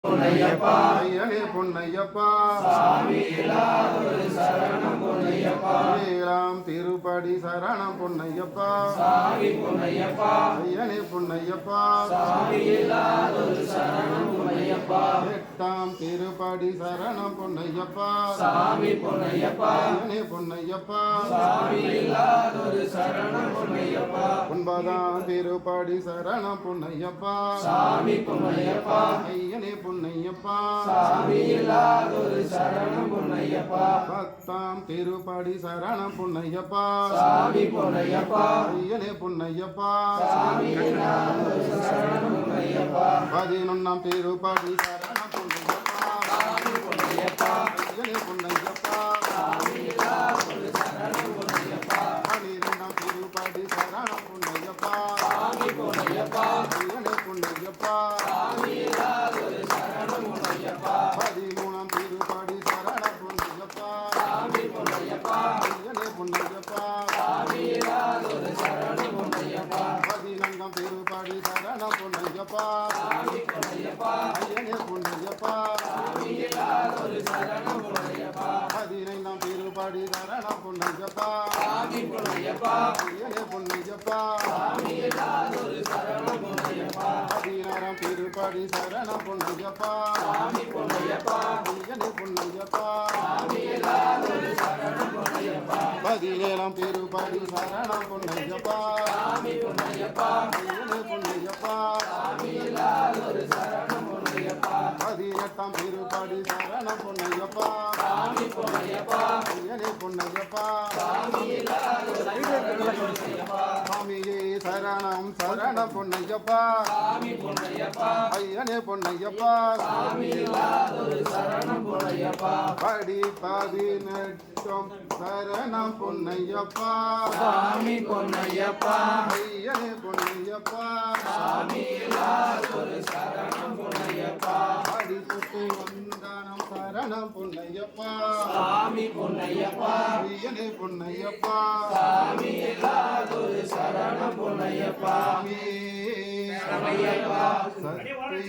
பொன்னையப்பா ஐயனே பொன்னையப்பா சாமி இல்லாதொரு சரணம் பொன்னையப்பா ஏழாம் திருப்படி சரணம் பொன்னையப்பா சாமி பொன்னையப்பா ஐயனே பொன்னையப்பா சாமி இல்லாதொரு சரணம் பொன்னையப்பா எட்டாம் திருப்படி சரணம் பொன்னையப்பா சாமி பொன்னையப்பா ஐயனே பொன்னையப்பா சாமி இல்லாதொரு சரணம் பொன்னையப்பா ஒன்பதாம் திருப்படி சரணம் பொன்னையப்பா சாமி பொன்னையப்பா ஐயனே பொன்னையப்பா சாமி இல்லாதொரு சரணம் பொன்னையப்பா பத்தாம் திருப்படி சரணம் பொன்னையப்பா சாமி பொன்னையப்பா ஐயனே பொன்னையப்பா சாமி இல்லாதொரு சரணம் பொன்னையப்பா 11ஆம் திருப்படி சரணம் பொன்னையப்பா சாமி பொன்னையப்பா ஐயனே பொன்னையப்பா சாமி இல்லாதொரு சரணம் பொன்னையப்பா 12ஆம் திருப்படி சரணம் பொன்னையப்பா சாமி பொன்னையப்பா ஐயனே பொன்னையப்பா சாமி இல்லாதொரு சரணம் பொன்னையப்பா 13ஆம் திருப்படி சரணம் பொன்னையப்பா சாமி பொன்னையப்பா ஐயனே பொன்னையப்பா சாமி இல்லாதொரு சரணம் பொன்னையப்பா 14ஆம் திருப்படி சரணம் பொன்னையப்பா சாமி பொன்னையப்பா ஐயனே பொன்னையப்பா சாமி இல்லாதொரு சரணம் பொன்னையப்பா 15ஆம் திருப்படி சரணம் பொன்னையப்பா சாமி பொன்னையப்பா ஐயனே பொன்னையப்பா சாமி இல்லாதொரு சரணம் பொன்னையப்பா 16ஆம் திருப்படி சரணம் பொன்னையப்பா சாமி பொன்னையப்பா ஐயனே பொன்னையப்பா சாமி இல்லாதொரு சரணம் பொன்னையப்பா 17ஆம் திருப்படி சரணம் பொன்னையப்பா சாமி பொன்னையப்பா ஐயனே பொன்னையப்பா சாமி இல்லாதொரு சரணம் பொன்னையப்பா 18ஆம் திருப்படி சரணம் பொன்னையப்பா சாமி பொன்னையப்பா ஐயனே பொன்னையப்பா சாமி இல்லாதொரு சரணம் பொன்னையப்பா சாமியே சரணம் சரணம் பொன்னையப்பா சாமி பொன்னையப்பா ஐயனே பொன்னையப்பா சாமி இல்லாதொரு சரணம் பொன்னையப்பா படி 18ஆம் சரணம் பொன்னையப்பா சாமி பொன்னையப்பா ஐயனே பொன்னையப்பா சாமி இல்லாதொரு சரணம் பொன்னையப்பா படி 19ஆம் சரணம் பொன்னையப்பா சாமி பொன்னையப்பா ஐயனே பொன்னையப்பா சாமி இல்லாதொரு சரணம் பொன்னையப்பா சாமி சரணையப்பா சக்தி